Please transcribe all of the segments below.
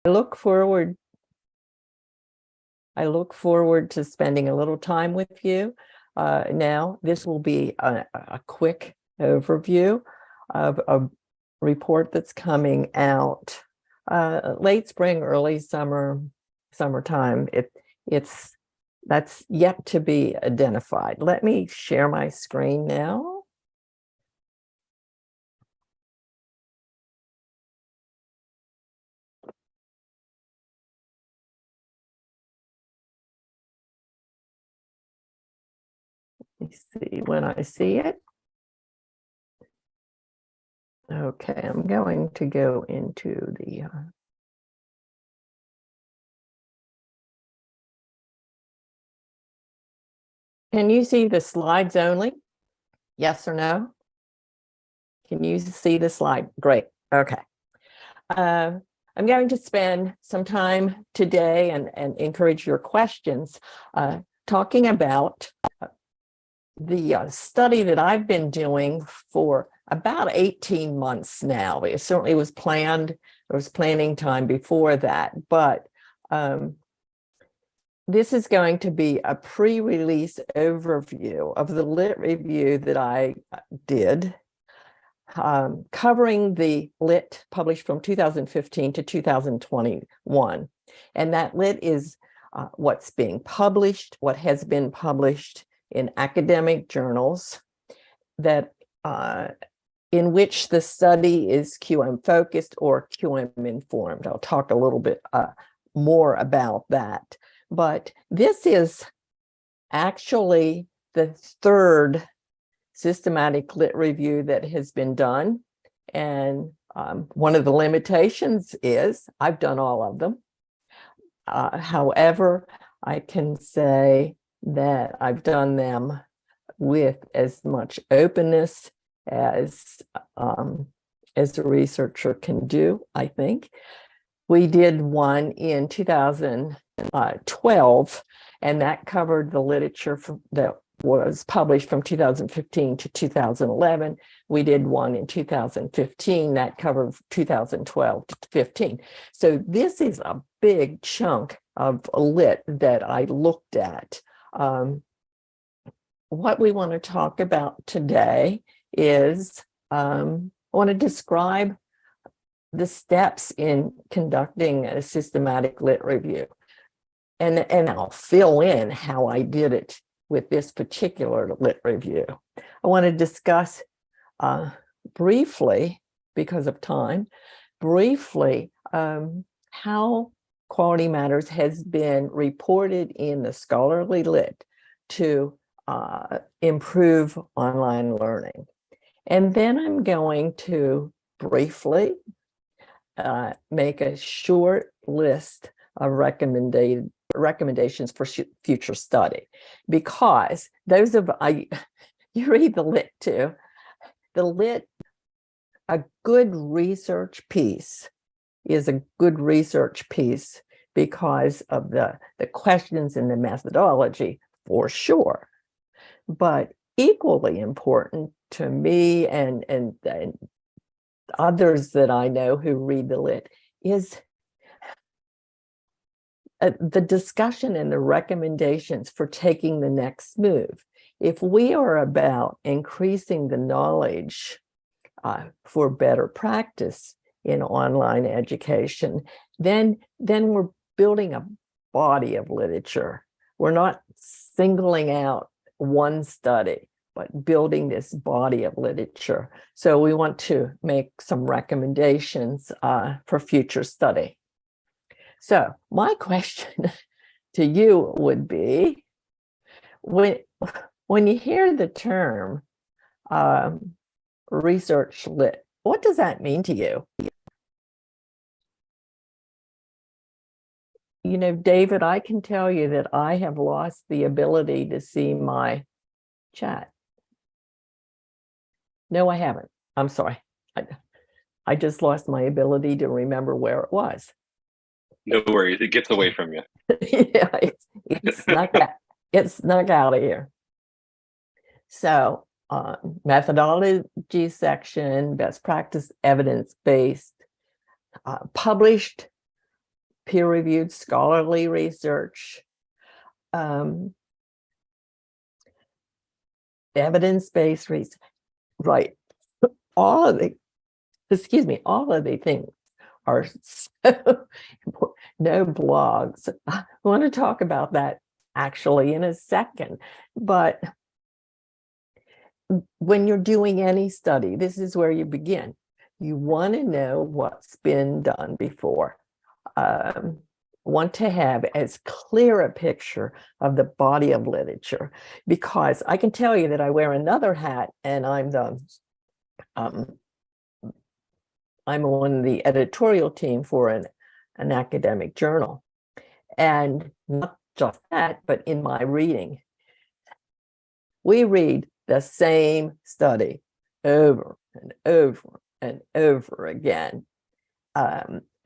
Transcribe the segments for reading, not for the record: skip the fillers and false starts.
I look forward to spending a little time with you. Now, this will be a quick overview of a report that's coming out late spring, early summertime. That's yet to be identified. Let me share my screen now. Let me see when I see it. Okay, I'm going to go into the Can you see the slides only? Yes or no? Can you see the slide? Great. Okay. I'm going to spend some time today and encourage your questions talking about the study that I've been doing for about 18 months now. It certainly was planned. There was planning time before that, but this is going to be a pre-release overview of the lit review that I did, covering the lit published from 2015 to 2021. And that lit is what's being published, what has been published in academic journals that in which the study is QM focused or QM informed. I'll talk a little bit more about that. But this is actually the third systematic lit review that has been done. And one of the limitations is I've done all of them. However, I can say that I've done them with as much openness as a researcher can do, I think. We did one in 2012, and that covered the literature that was published from 2015 to 2011. We did one in 2015 that covered 2012 to 15. So this is a big chunk of lit that I looked at. What we want to talk about today is I want to describe the steps in conducting a systematic lit review. And I'll fill in how I did it with this particular lit review. I want to discuss briefly, because of time, how Quality Matters has been reported in the scholarly lit to improve online learning. And then I'm going to briefly make a short list of recommendations for future study, because those of you read the lit too. The lit, a good research piece is a good research piece because of the questions and the methodology, for sure. But equally important to me and others that I know who read the lit is the discussion and the recommendations for taking the next move. If we are about increasing the knowledge for better practice in online education, then we're building a body of literature. We're not singling out one study, but building this body of literature. So we want to make some recommendations for future study. So my question to you would be, when you hear the term research lit, what does that mean to you? You know, David, I can tell you that I have lost the ability to see my chat. No, I haven't. I'm sorry. I just lost my ability to remember where it was. No worries. It gets away from you. Yeah, it snuck out. It snuck out of here. So methodology section, best practice, evidence-based, published peer-reviewed scholarly research, evidence-based research, right? All of the, all of the things are so important. No blogs. I want to talk about that actually in a second, but when you're doing any study, this is where you begin. You want to know what's been done before. Want to have as clear a picture of the body of literature, because I can tell you that I wear another hat, and I'm on the editorial team for an academic journal. And not just that, but in my reading, we read the same study over and over and over again.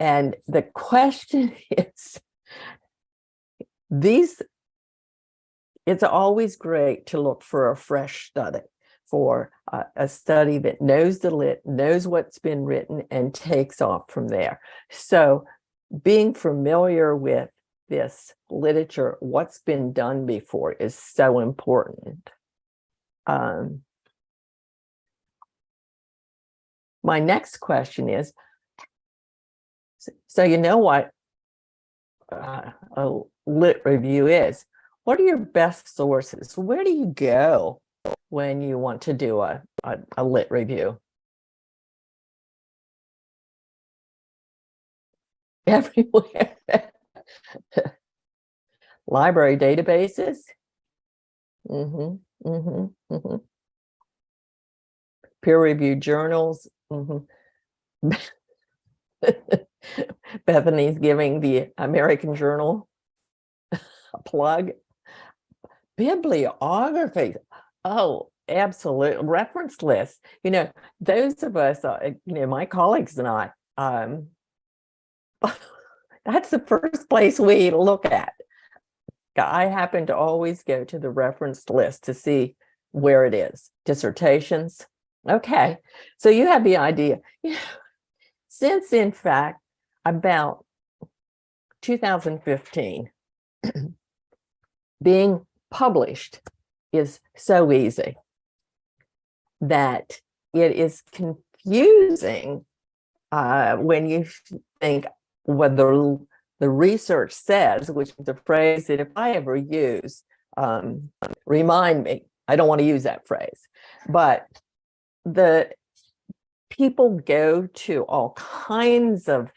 And the question is, it's always great to look for a fresh study, for a study that knows the lit, knows what's been written, and takes off from there. So being familiar with this literature, what's been done before, is so important. My next question is, so you know what a lit review is. What are your best sources? Where do you go when you want to do a lit review? Everywhere. Library databases. Peer-reviewed journals. Bethany's giving the American Journal a plug. Bibliography. Oh, absolutely. Reference lists. You know, those of us, my colleagues and I, that's the first place we look at. I happen to always go to the reference list to see where it is. Dissertations. Okay, so you have the idea. Since, in fact, about 2015, being published is so easy that it is confusing when you think what the research says, which is a phrase that if I ever use, remind me. I don't want to use that phrase, but the people go to all kinds of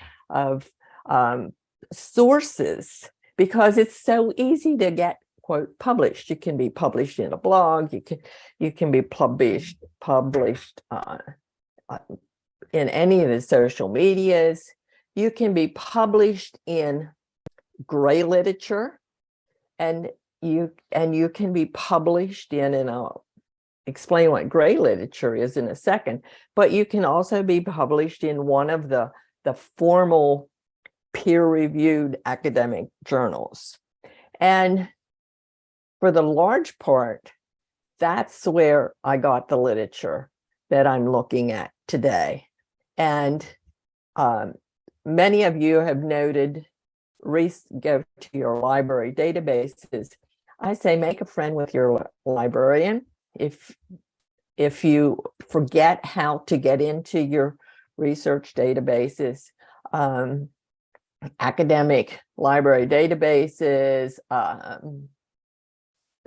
sources because it's so easy to get, quote, published. You can be published in a blog. You can be published in any of the social medias. You can be published in gray literature, and you can be published in, and I'll explain what gray literature is in a second, but you can also be published in one of the formal peer-reviewed academic journals. And for the large part, that's where I got the literature that I'm looking at today. And many of you have noted, go to your library databases. I say make a friend with your librarian. If you forget how to get into your research databases, academic library databases,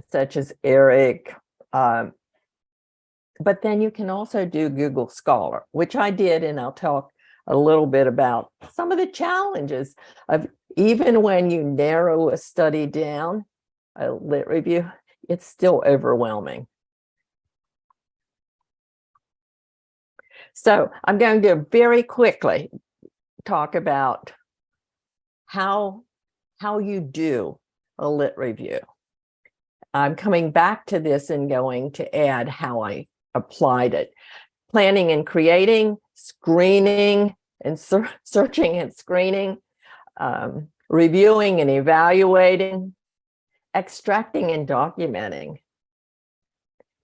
such as ERIC, but then you can also do Google Scholar, which I did, and I'll talk a little bit about some of the challenges of, even when you narrow a study down, a lit review, it's still overwhelming. So I'm going to very quickly talk about how you do a lit review. I'm coming back to this and going to add how I applied it. Planning and creating, screening and searching and screening, reviewing and evaluating, extracting and documenting,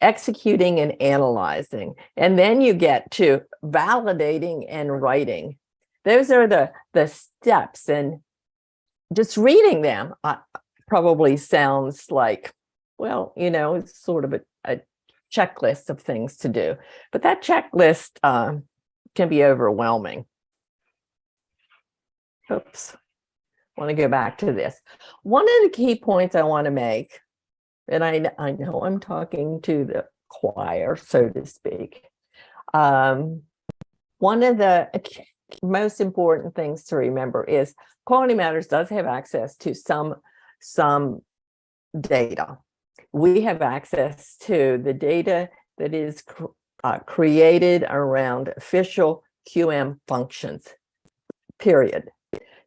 executing and analyzing, and then you get to validating and writing. Those are the steps, and just reading them probably sounds like, well, it's sort of a checklist of things to do, but that checklist can be overwhelming. Oops, I want to go back to this. One of the key points I want to make, and I know I'm talking to the choir, so to speak. One of the most important things to remember is Quality Matters does have access to some data. We have access to the data that is created around official QM functions, period.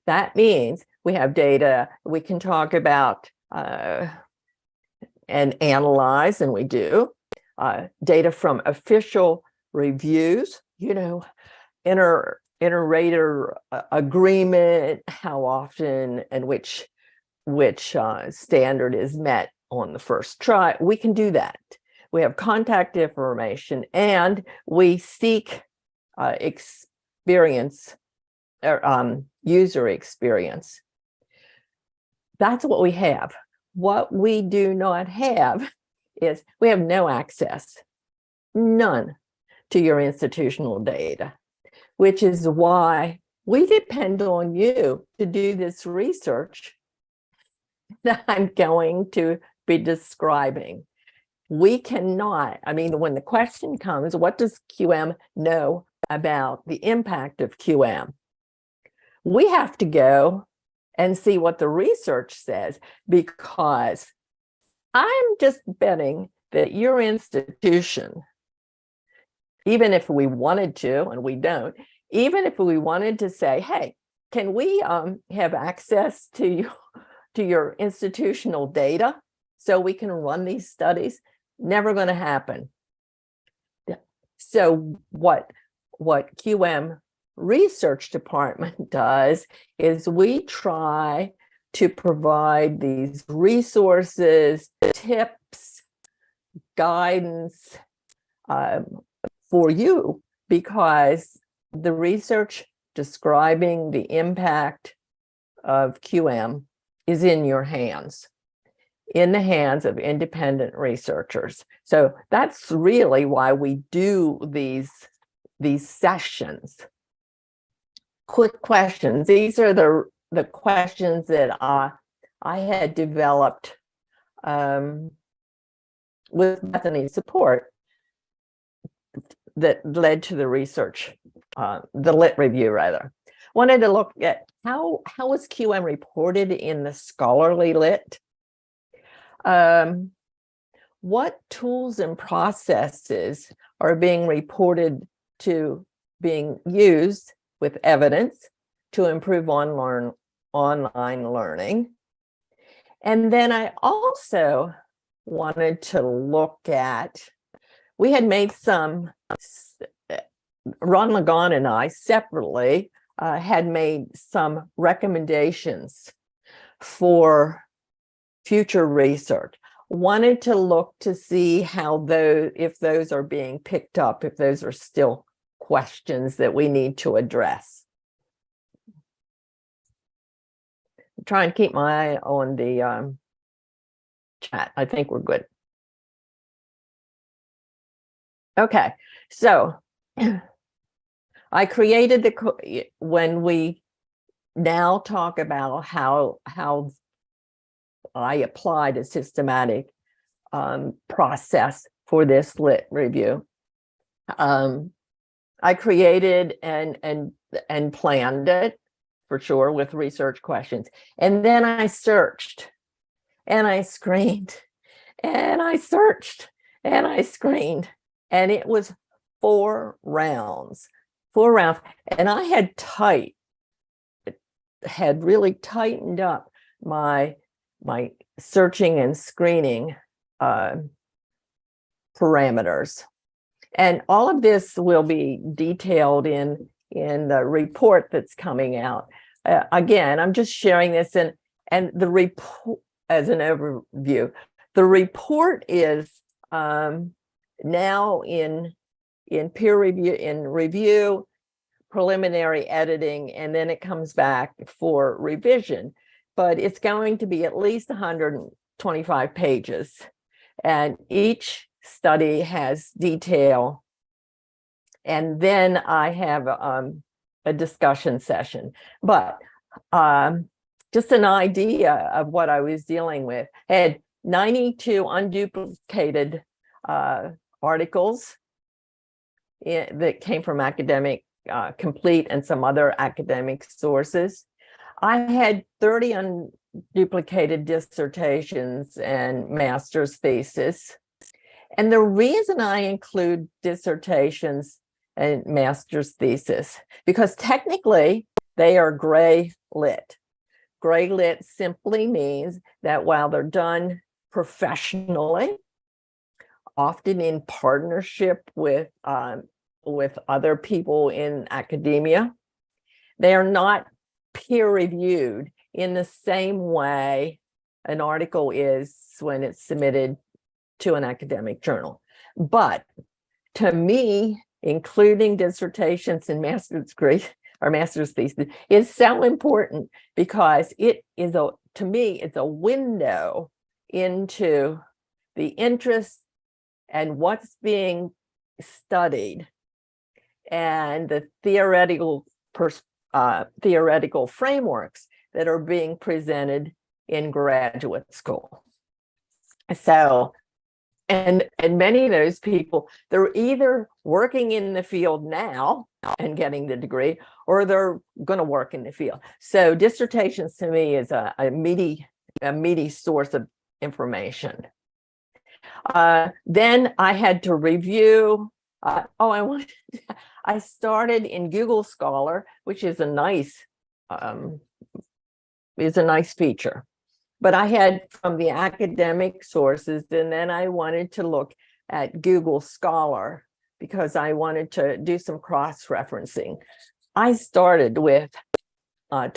That means we have data we can talk about and analyze, and we do, data from official reviews, inter-rater agreement, how often and which standard is met on the first try. We can do that. We have contact information, and we seek experience, user experience. That's what we have. What we do not have is we have no access, none, to your institutional data, which is why we depend on you to do this research that I'm going to be describing. We cannot, when the question comes, what does QM know about the impact of QM? We have to go and see what the research says, because I'm just betting that your institution, even if we wanted to, and we don't, even if we wanted to say, hey, can we have access to your institutional data so we can run these studies? Never going to happen. So what QM research department does is we try to provide these resources, tips, guidance for you, because the research describing the impact of QM is in your hands, in the hands of independent researchers. So that's really why we do these sessions. Quick questions. These are the questions that I had developed with Bethany's support that led to the research, the lit review rather. Wanted to look at how was QM reported in the scholarly lit? What tools and processes are being reported to being used with evidence to improve online learning? And then I also wanted to look at, we had made some, Ron Ligon and I separately had made some recommendations for future research. Wanted to look to see how if those are being picked up, if those are still questions that we need to address. I'm trying to keep my eye on the chat. I think we're good. Okay, so I created when we now talk about how I applied a systematic process for this lit review. I created and planned it for sure with research questions, and then I searched and I screened and I searched and I screened, and it was 4 rounds, and I had really tightened up my searching and screening parameters. And all of this will be detailed in the report that's coming out. Again, I'm just sharing this, and the report as an overview. The report is now in peer review, in review, preliminary editing, and then it comes back for revision. but it's going to be at least 125 pages. And each study has detail. And then I have a discussion session. But just an idea of what I was dealing with. I had 92 unduplicated articles that came from academic complete and some other academic sources. I had 30 unduplicated dissertations and master's thesis. And the reason I include dissertations and master's thesis, because technically they are gray lit. Gray lit simply means that while they're done professionally, often in partnership with other people in academia, they are not peer reviewed in the same way an article is when it's submitted to an academic journal. But to me, including dissertations and master's degree or master's thesis is so important, because it is to me, it's a window into the interest and what's being studied and the theoretical frameworks that are being presented in graduate school. So, and many of those people, they're either working in the field now and getting the degree, or they're going to work in the field. So dissertations to me is a meaty source of information. Then I had to review. I started in Google Scholar, which is a nice feature. But I had from the academic sources, and then I wanted to look at Google Scholar because I wanted to do some cross-referencing. I started with almost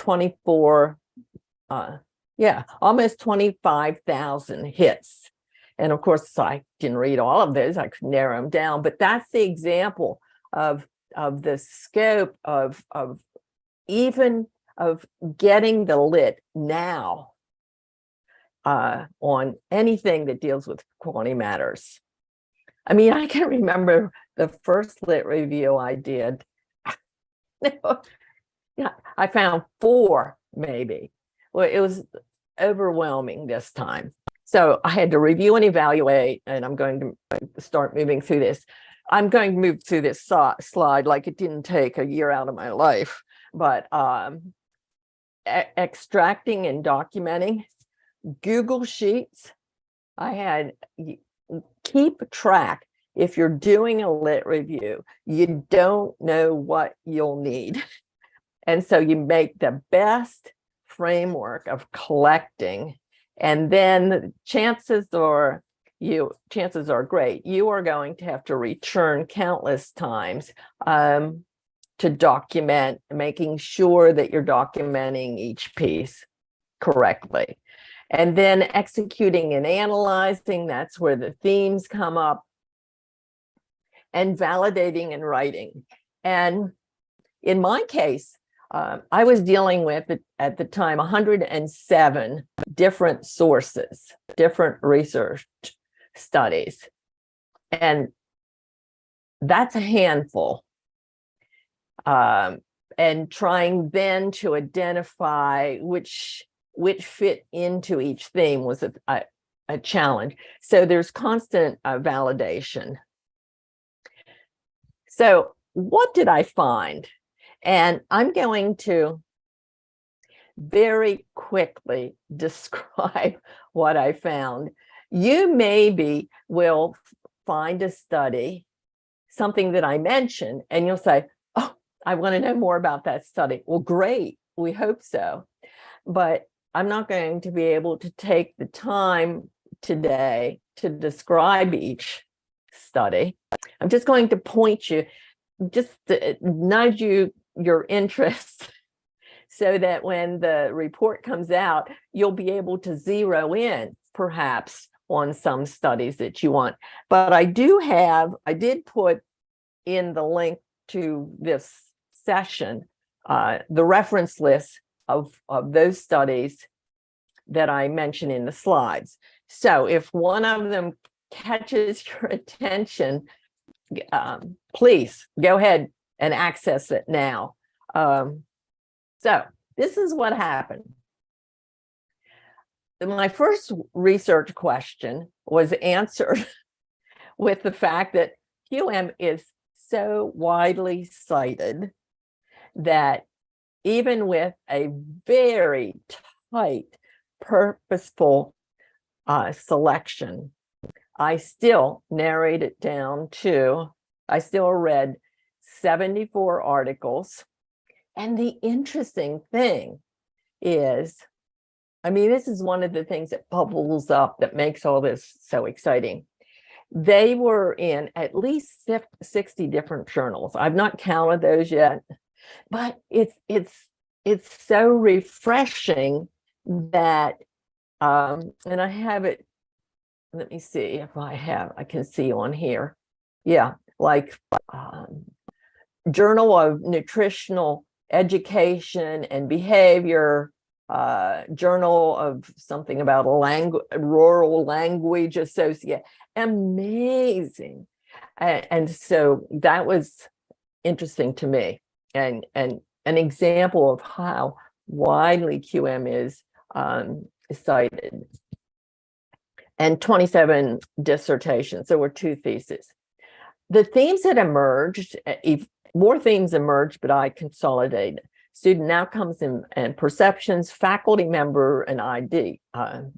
25,000 hits. And of course, I didn't read all of those. I could narrow them down, but that's the example of the scope of getting the lit now on anything that deals with quality matters. I mean, I can remember the first lit review I did. I found 4, maybe. Well, it was overwhelming this time. So I had to review and evaluate, and I'm going to start moving through this. I'm going to move through this slide like it didn't take a year out of my life, but extracting and documenting. Google Sheets, I had keep track. If you're doing a lit review, you don't know what you'll need. And so you make the best framework of collecting, and then chances are great, you are going to have to return countless times to document, making sure that you're documenting each piece correctly. And then executing and analyzing, that's where the themes come up, and validating and writing. And in my case, I was dealing with, at the time, 107 different sources, different research studies. And that's a handful. And trying then to identify which fit into each theme was a challenge. So there's constant validation. So what did I find? And I'm going to very quickly describe what I found. You maybe will find a study, something that I mentioned, and you'll say, oh, I want to know more about that study. Well, great, we hope so. But I'm not going to be able to take the time today to describe each study. I'm just going to point you, just to nudge your interest so that when the report comes out, you'll be able to zero in perhaps on some studies that you want. But I did put in the link to this session, the reference list of those studies that I mention in the slides. So if one of them catches your attention, please go ahead and access it now. So this is what happened. My first research question was answered with the fact that QM is so widely cited that even with a very tight, purposeful selection, I still narrowed it down to, I still read 74 articles. And the interesting thing is, I mean, this is one of the things that bubbles up that makes all this so exciting. They were in at least 60 different journals. I've not counted those yet, but it's so refreshing that, and I have it, let me see if I can see on here. Yeah, like Journal of Nutritional Education and Behavior, Journal of something about Rural Language Associate. Amazing. And so that was interesting to me, and an example of how widely QM is cited. And 27 dissertations. There were 2 theses. The themes that emerged, more themes emerged, but I consolidated: student outcomes and perceptions, faculty member and ID,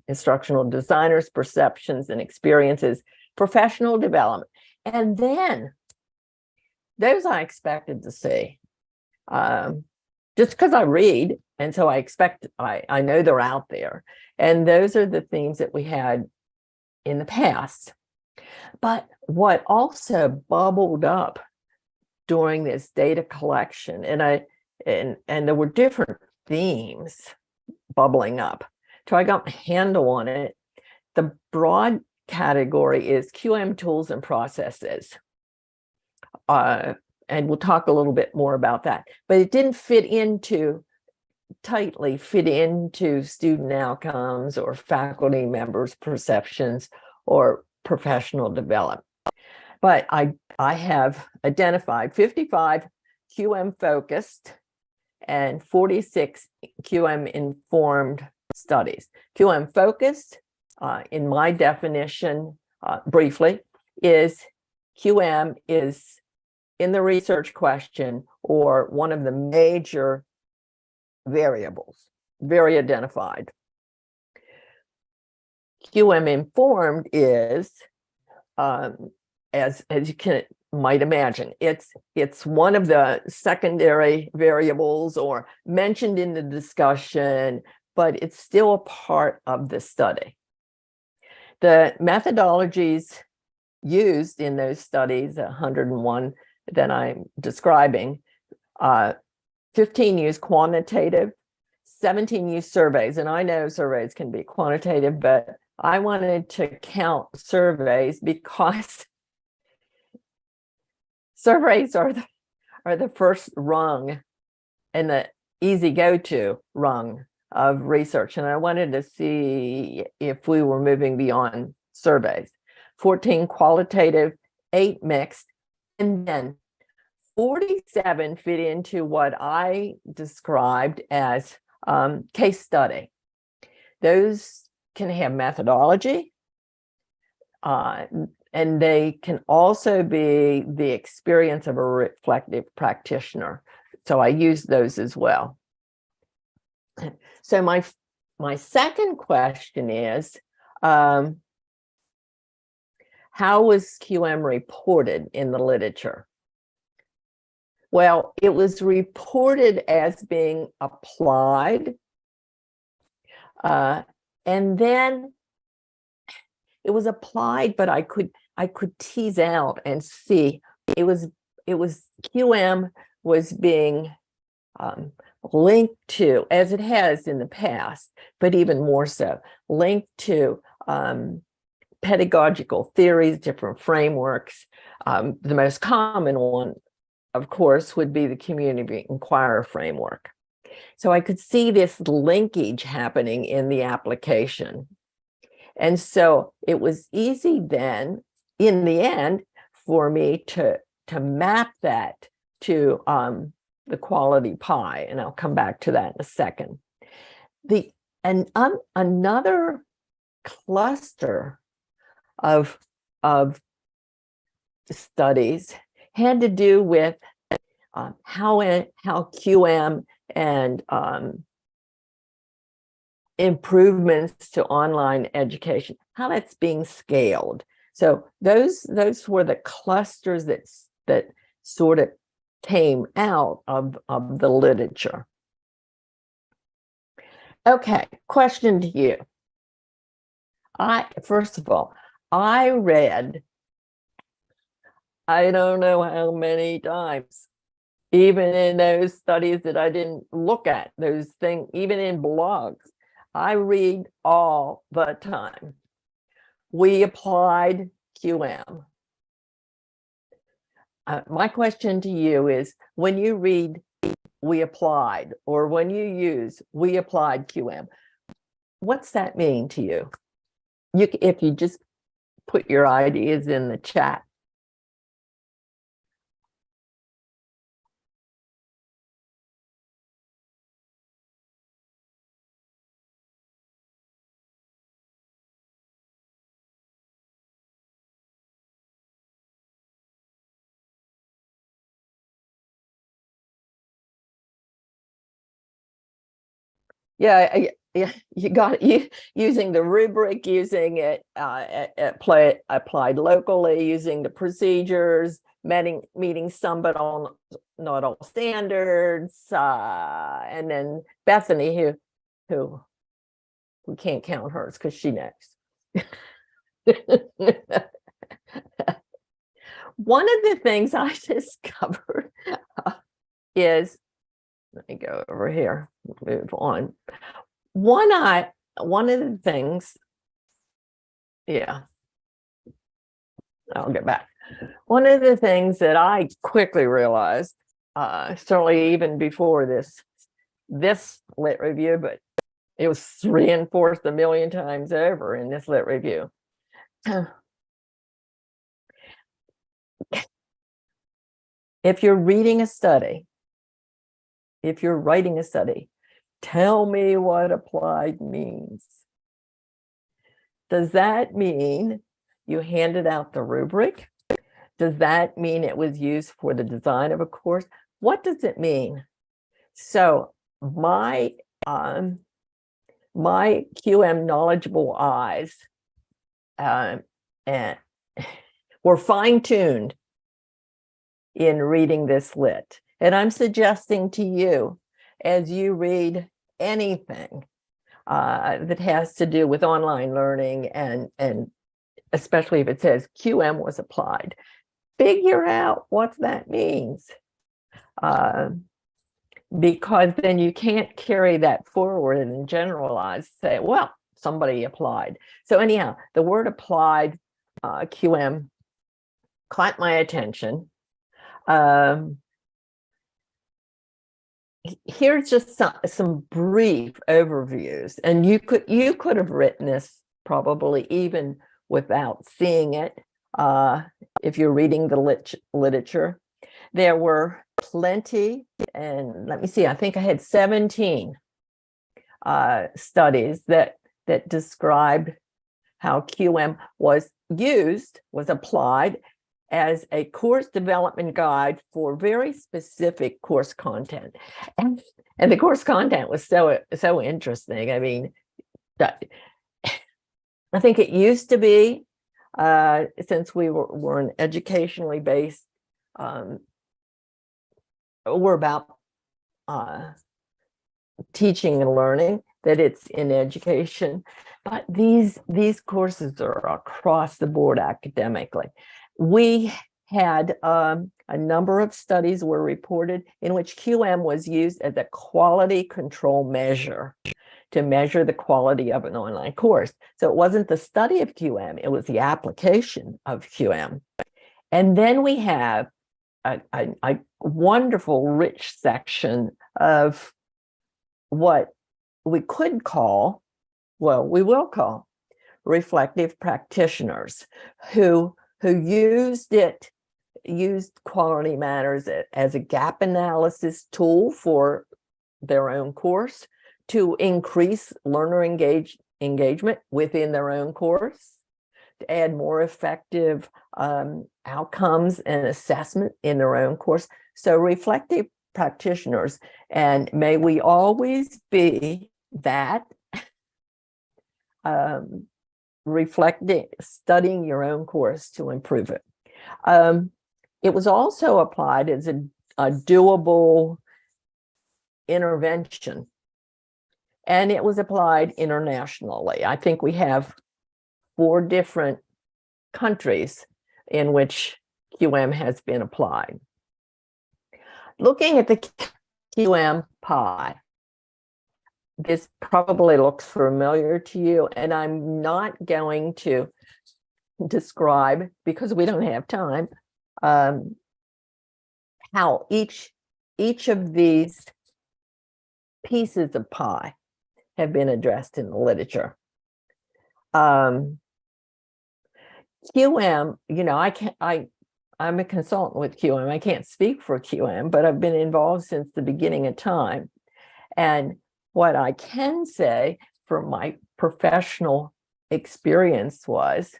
instructional designers, perceptions and experiences, professional development. And then those I expected to see, just because I read, and so I know they're out there. And those are the themes that we had in the past. But what also bubbled up during this data collection, and there were different themes bubbling up, so I got a handle on it. The broad category is QM tools and processes. And we'll talk a little bit more about that. But it didn't tightly fit into student outcomes or faculty members' perceptions or professional development. But I have identified 55 QM focused and 46 QM informed studies. QM focused, in my definition, briefly, is QM is in the research question or one of the major variables, very identified. QM informed is, as you might imagine, it's one of the secondary variables or mentioned in the discussion, but it's still a part of the study. The methodologies used in those studies, 101 that I'm describing, 15 use quantitative, 17 use surveys. And I know surveys can be quantitative, but I wanted to count surveys because surveys are the first rung and the easy go-to rung of research. And I wanted to see if we were moving beyond surveys. 14 qualitative, 8 mixed, and then 47 fit into what I described as case study. Those can have methodology, and they can also be the experience of a reflective practitioner. So I use those as well. So my second question is, how was QM reported in the literature? Well, it was reported as being applied, and then it was applied, but I could tease out and see it was QM was being linked to, as it has in the past, but even more so, linked to pedagogical theories, different frameworks. The most common one, of course, would be the community inquirer framework. So I could see this linkage happening in the application. And so it was easy then, in the end, for me to map that to the quality pie, and I'll come back to that in a second. Another cluster of studies had to do with how QM and improvements to online education, how that's being scaled. So those were the clusters that sort of came out of the literature. Okay, question to you. First of all, I read, I don't know how many times, even in those studies that I didn't look at, those things, even in blogs, I read all the time. We applied QM. My question to you is, when you read we applied, or when you use we applied QM, what's that mean to you? If you just put your ideas in the chat. Yeah, you got it. Using the rubric, using it applied locally, using the procedures, meeting some but not all standards, and then Bethany, who we can't count hers because she knows. One of the things I discovered is, let me go over here, move on. One of the things, yeah, I'll get back. One of the things that I quickly realized, certainly even before this lit review, but it was reinforced a million times over in this lit review. If you're reading a study, if you're writing a study, tell me what applied means. Does that mean you handed out the rubric? Does that mean it was used for the design of a course? What does it mean? So my QM knowledgeable eyes and were fine-tuned in reading this lit. And I'm suggesting to you, as you read anything that has to do with online learning, and especially if it says QM was applied, figure out what that means. Because then you can't carry that forward and generalize, say, well, somebody applied. So anyhow, the word applied, QM, caught my attention. Here's just some brief overviews, and you could have written this probably even without seeing it, if you're reading the literature. There were plenty, and let me see, I think I had 17 studies that described how QM was applied as a course development guide for very specific course content. And the course content was so interesting. I mean, I think it used to be, since we were an educationally based, we're about teaching and learning, that it's in education, but these courses are across the board academically. We had a number of studies were reported in which QM was used as a quality control measure to measure the quality of an online course. So it wasn't the study of QM, it was the application of QM. And then we have a wonderful, rich section of what we could call, well, we will call reflective practitioners who used Quality Matters as a gap analysis tool for their own course to increase learner engagement within their own course, to add more effective outcomes and assessment in their own course. So reflective practitioners, and may we always be that reflecting, studying your own course to improve it. It was also applied as a doable intervention, and it was applied internationally. I think we have 4 different countries in which QM has been applied. Looking at the QM pie, this probably looks familiar to you, and I'm not going to describe, because we don't have time, how each of these pieces of pie have been addressed in the literature. QM, I'm a consultant with QM. I can't speak for QM, but I've been involved since the beginning of time. And what I can say from my professional experience was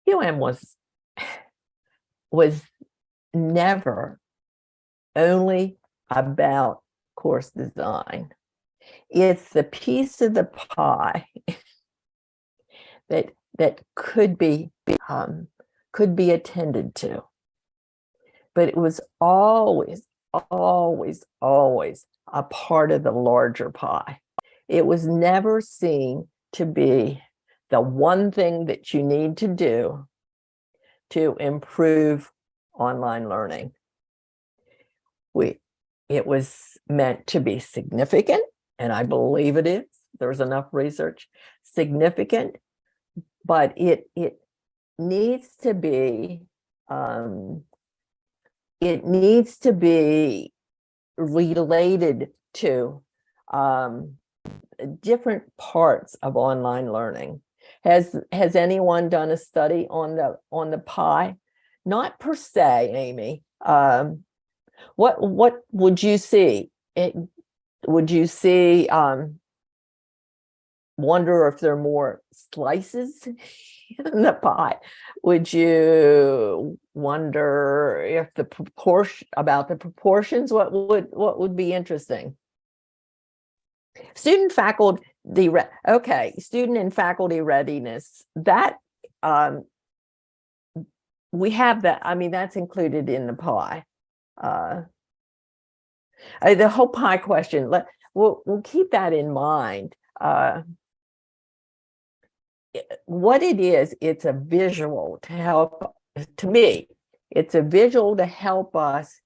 QM was never only about course design. It's the piece of the pie that could be attended to, but it was always a part of the larger pie. It was never seen to be the one thing that you need to do to improve online learning. It was meant to be significant, and I believe it is. There's enough research, significant, but it needs to be related to different parts of online learning. Has anyone done a study on the pie? Not per se, Amy. What would you see? Would you see wonder if there are more slices in the pie? Would you wonder if the proportions? What would be interesting? Student and faculty readiness. That we have that. I mean, that's included in the pie. The whole pie question. We'll keep that in mind. What it is, it's a visual to help, to me, it's a visual to help us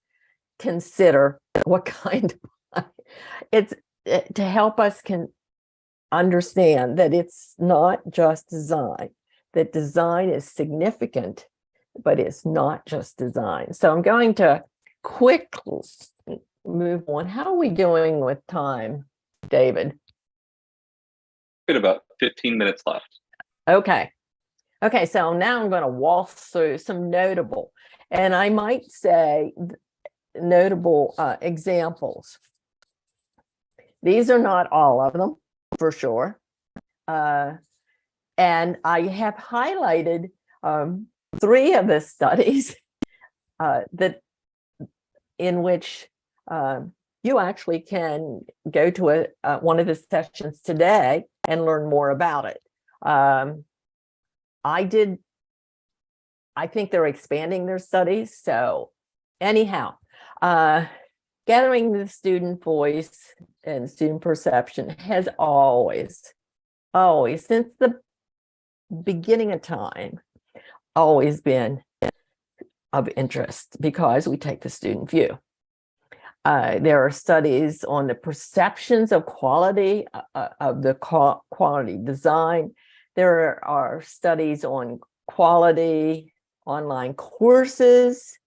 consider what kind of, it's to help us understand that it's not just design, that design is significant, but it's not just design. So I'm going to quickly move on. How are we doing with time, David? Got about 15 minutes left. Okay, so now I'm going to waltz through some notable, and I might say notable examples. These are not all of them, for sure. And I have highlighted 3 of the studies in which you actually can go to one of the sessions today and learn more about it. I think they're expanding their studies. So anyhow, gathering the student voice and student perception has always, since the beginning of time, always been of interest because we take the student view. There are studies on the perceptions of quality, of the quality design. There are studies on quality online courses.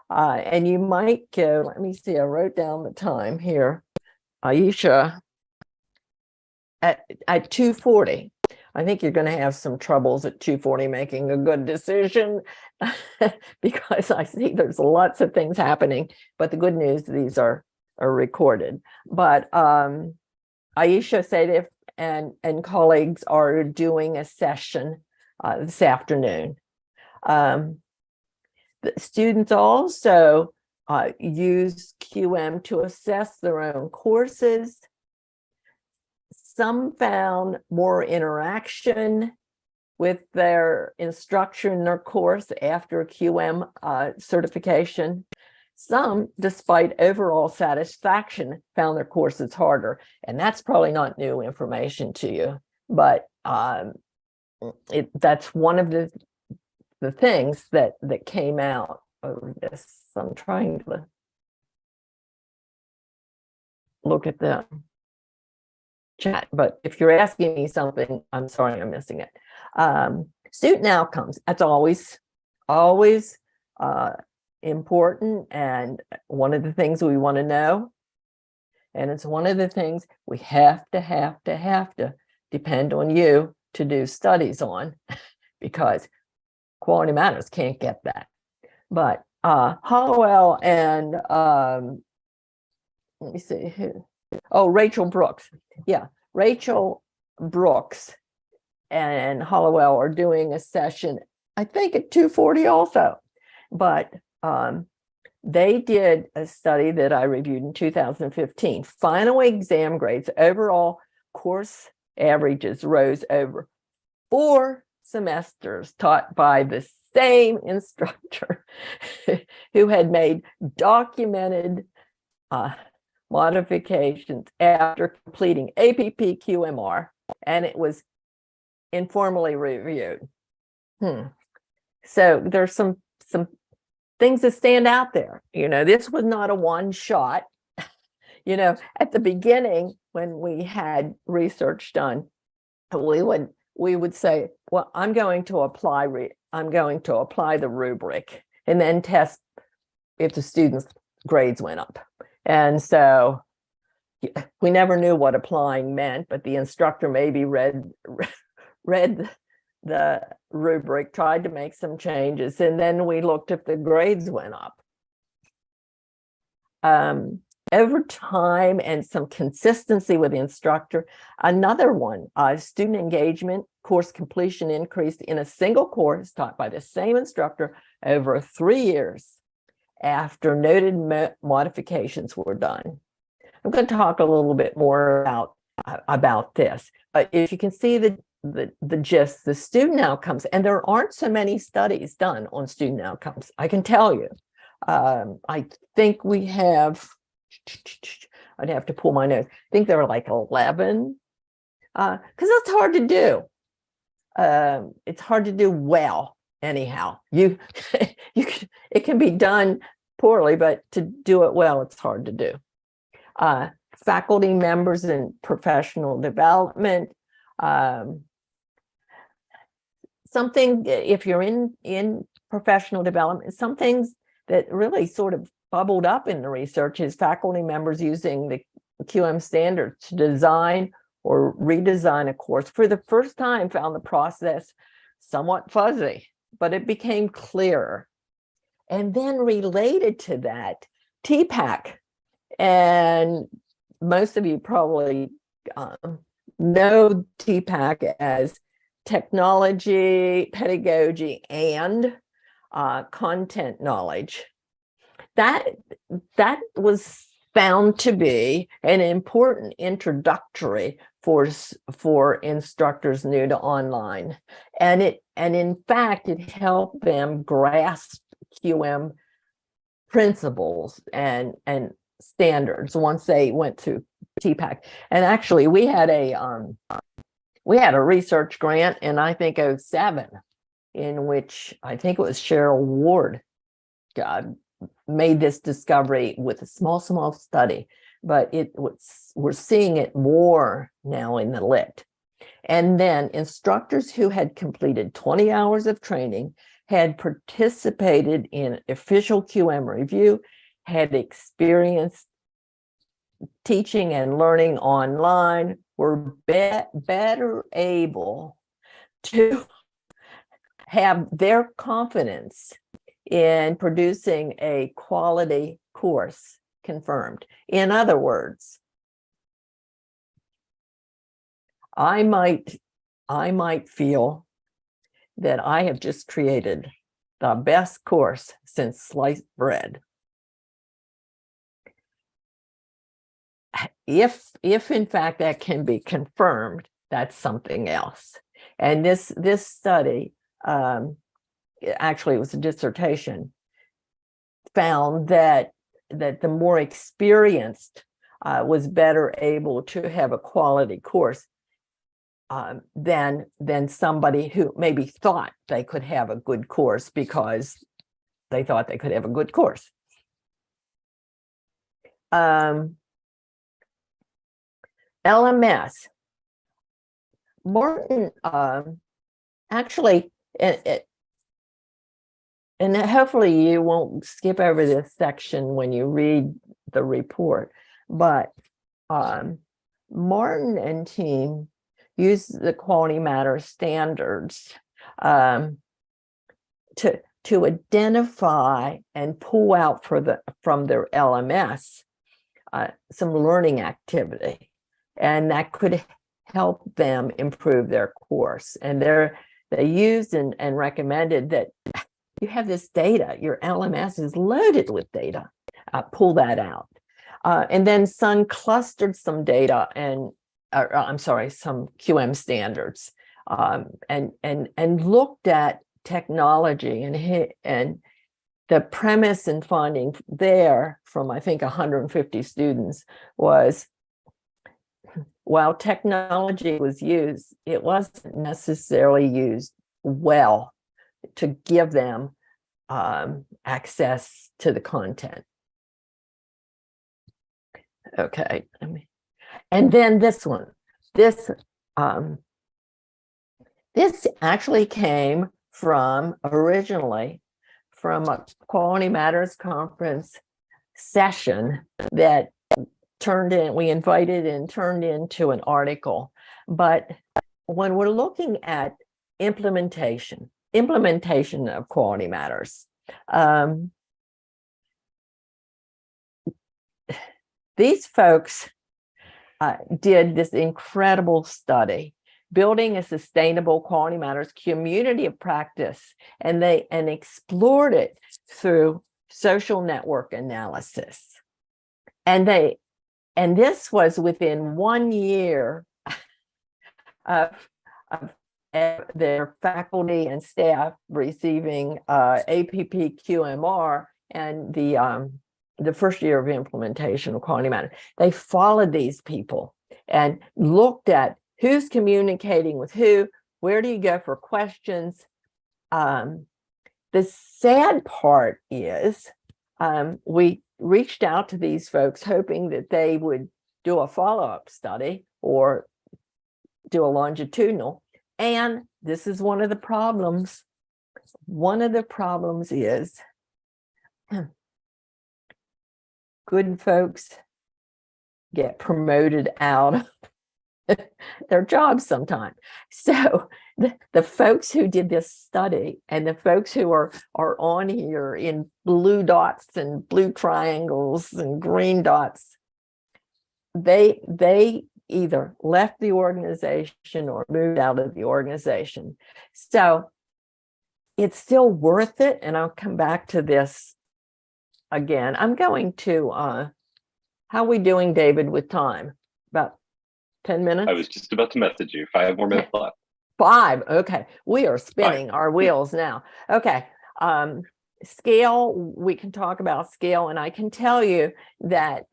And you might go, let me see, I wrote down the time here. Aisha, at 2:40. I think you're going to have some troubles at 2:40 making a good decision because I see there's lots of things happening. But the good news, these are recorded. But Aisha said and colleagues are doing a session this afternoon. The students also use QM to assess their own courses. Some found more interaction with their instructor in their course after QM certification. Some, despite overall satisfaction, found their courses harder. And that's probably not new information to you, but that's one of the things that came out of this. I'm trying to look at the chat, but if you're asking me something, I'm sorry, I'm missing it. Student outcomes, that's always important, and one of the things we want to know, and it's one of the things we have to depend on you to do studies on, because Quality Matters can't get that. But Hollowell and let me see who. Oh, Rachel Brooks. Yeah, Rachel Brooks and Hollowell are doing a session, I think at 2:40 also. But they did a study that I reviewed in 2015. Final exam grades, overall course averages rose over 4 semesters taught by the same instructor who had made documented modifications after completing APP QMR, and it was informally reviewed. So there's some things that stand out there. This was not a one shot. At the beginning, when we had research done, we would say, well, I'm going to apply the rubric and then test if the students' grades went up. And so we never knew what applying meant, but the instructor maybe read the rubric, tried to make some changes, and then we looked if the grades went up. Over time and some consistency with the instructor. Another one, student engagement, course completion increased in a single course taught by the same instructor over 3 years after noted modifications were done. I'm going to talk a little bit more about this, but if you can see the gist, the student outcomes, and there aren't so many studies done on student outcomes, I can tell you. I think we have, I'd have to pull my notes. I think there are like 11, because it's hard to do. It's hard to do well, anyhow. It can be done poorly, but to do it well, it's hard to do. Faculty members in professional development. Something, if you're in professional development, some things that really sort of bubbled up in the research is faculty members using the QM standards to design or redesign a course for the first time found the process somewhat fuzzy, but it became clearer. And then related to that, TPAC, and most of you probably know TPAC as technology, pedagogy, and content knowledge. That was found to be an important introductory for instructors new to online, and in fact it helped them grasp QM principles and standards once they went through TPAC. And actually, we had a research grant in I think 2007, in which I think it was Cheryl Ward made this discovery with a small study, but we're seeing it more now in the lit. And then instructors who had completed 20 hours of training, had participated in official QM review, had experienced teaching and learning online were better able to have their confidence in producing a quality course confirmed. In other words, I might feel that I have just created the best course since sliced bread. If in fact that can be confirmed, that's something else. And this study, actually it was a dissertation, found that the more experienced was better able to have a quality course than somebody who maybe thought they could have a good course because they thought they could have a good course. LMS. Martin actually, and hopefully you won't skip over this section when you read the report, but Martin and team use the Quality Matters standards to identify and pull out from their LMS some learning activity, and that could help them improve their course. And they used and recommended that you have this data, your LMS is loaded with data, pull that out. And then Sun clustered some data and, I'm sorry, some QM standards, and looked at technology, and the premise and finding there from, I think, 150 students was, while technology was used, it wasn't necessarily used well to give them access to the content. Okay, and then this one, this actually came originally from a Quality Matters conference session that we invited and turned into an article. But when we're looking at implementation of Quality Matters, these folks did this incredible study, building a sustainable Quality Matters community of practice, and they explored it through social network analysis. And this was within 1 year of their faculty and staff receiving APP QMR and the first year of implementation of Quality Matters. They followed these people and looked at who's communicating with who, where do you go for questions. The sad part is we reached out to these folks hoping that they would do a follow-up study or do a longitudinal. And this is one of the problems. One of the problems is good folks get promoted out of their jobs sometimes. So the folks who did this study and the folks who are on here in blue dots and blue triangles and green dots, they either left the organization or moved out of the organization. So it's still worth it. And I'll come back to this again. I'm going to, how are we doing, David, with time? About 10 minutes? I was just about to message you. 5 more minutes left. 5. Okay. We are spinning our wheels now. Okay. Scale, we can talk about scale. And I can tell you that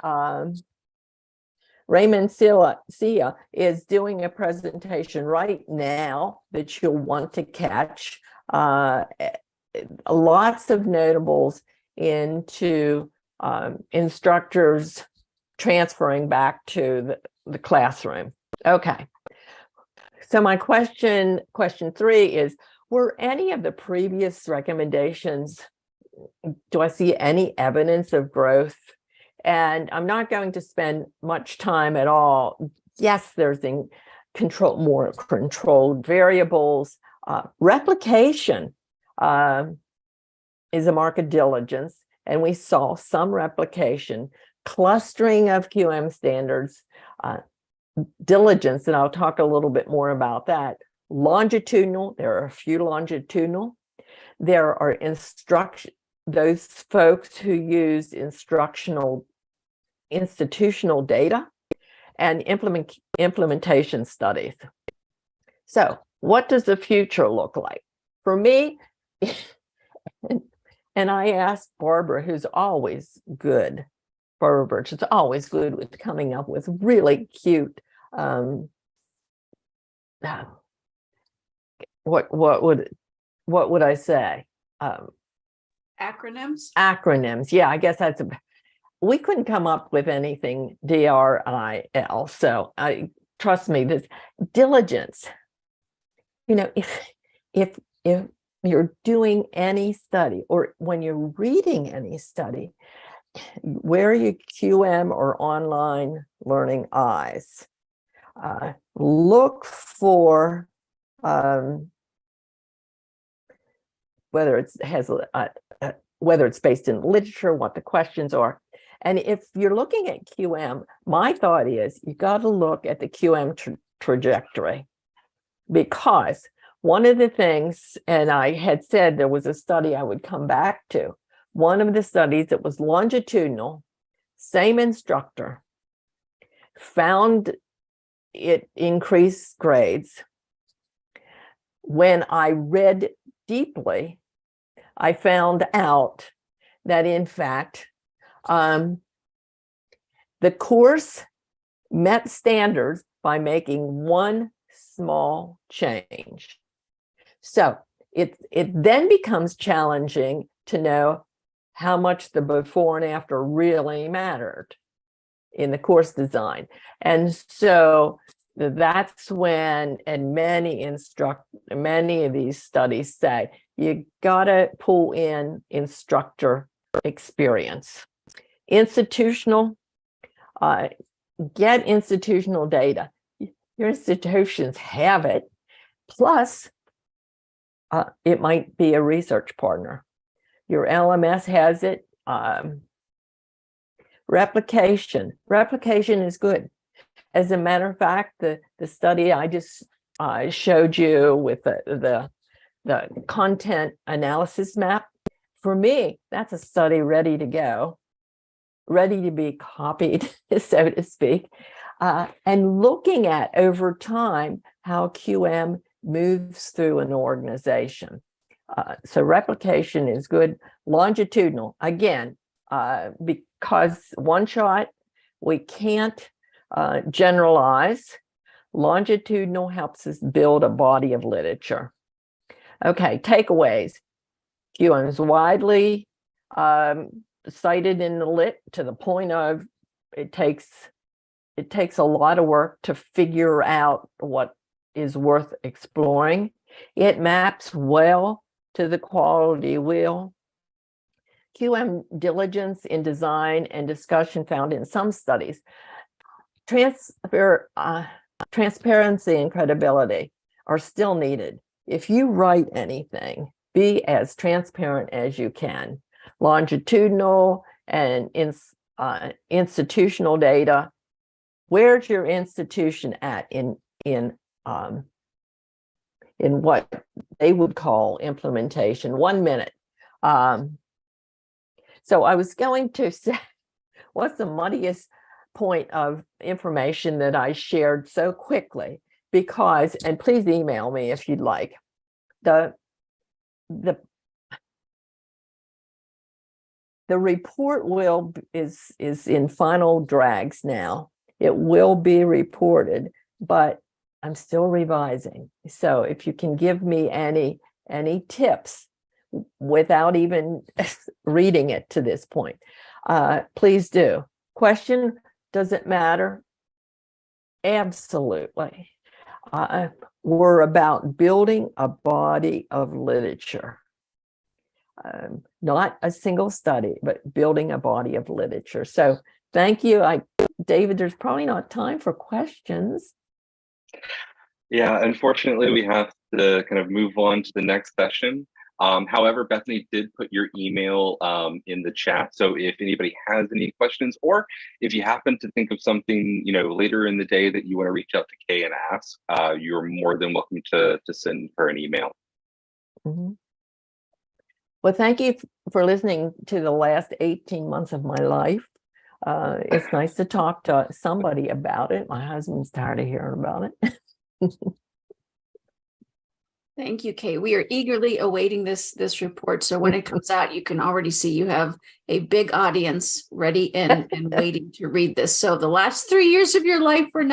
Raymond Sia is doing a presentation right now that you'll want to catch. Lots of notables into instructors transferring back to the classroom. Okay. So my question 3 is, were any of the previous recommendations, do I see any evidence of growth? And I'm not going to spend much time at all. Yes, there's more controlled variables. Replication is a mark of diligence, and we saw some replication, clustering of QM standards, diligence, and I'll talk a little bit more about that. Longitudinal, there are a few longitudinal. There are those folks who use institutional data and implementation studies. So what does the future look like? For me, and I asked Barbara, who's always good, Barbara Birch is always good with coming up with really cute, what would I say? Acronyms? Acronyms. Yeah, I guess we couldn't come up with anything DRIL. So trust me, this diligence, if you're doing any study, or when you're reading any study, wear your QM or online learning eyes. Look for whether it's based in literature, what the questions are. And if you're looking at QM, my thought is you got to look at the QM trajectory, because one of the things, and I had said there was a study I would come back to, one of the studies that was longitudinal, same instructor, found it increased grades. When I read deeply, I found out that, in fact, the course met standards by making one small change. So it then becomes challenging to know how much the before and after really mattered in the course design. And so that's when, and many of these studies say, you gotta pull in instructor experience. Institutional, get institutional data. Your institutions have it, plus it might be a research partner. Your LMS has it. Replication is good. As a matter of fact, the study I just showed you with the content analysis map, for me, that's a study ready to go, ready to be copied, so to speak, and looking at over time how QM moves through an organization. So replication is good. Longitudinal, again, because one shot, we can't generalize. Longitudinal helps us build a body of literature. Okay, takeaways. QM is widely cited in the lit to the point of it takes a lot of work to figure out what is worth exploring. It maps well to the quality wheel. QM diligence in design and discussion found in some studies. Transparency and credibility are still needed. If you write anything, be as transparent as you can. Longitudinal and institutional data. Where's your institution at in what they would call implementation? 1 minute. So I was going to say, what's the muddiest point of information that I shared so quickly? Because, and please email me if you'd like, the report is in final drags now. It will be reported, but I'm still revising. So if you can give me any tips without even reading it to this point, please do. Question, does it matter? Absolutely. We're about building a body of literature. not a single study, but building a body of literature. So thank you. David, there's probably not time for questions. Yeah, unfortunately, we have to kind of move on to the next session. However, Bethany did put your email in the chat. So if anybody has any questions, or if you happen to think of something, later in the day that you want to reach out to Kay and ask, you're more than welcome to send her an email. Mm-hmm. Well, thank you for listening to the last 18 months of my life. It's nice to talk to somebody about it. My husband's tired of hearing about it. Thank you, Kay. We are eagerly awaiting this report. So when it comes out, you can already see you have a big audience ready and waiting to read this. So the last 3 years of your life were not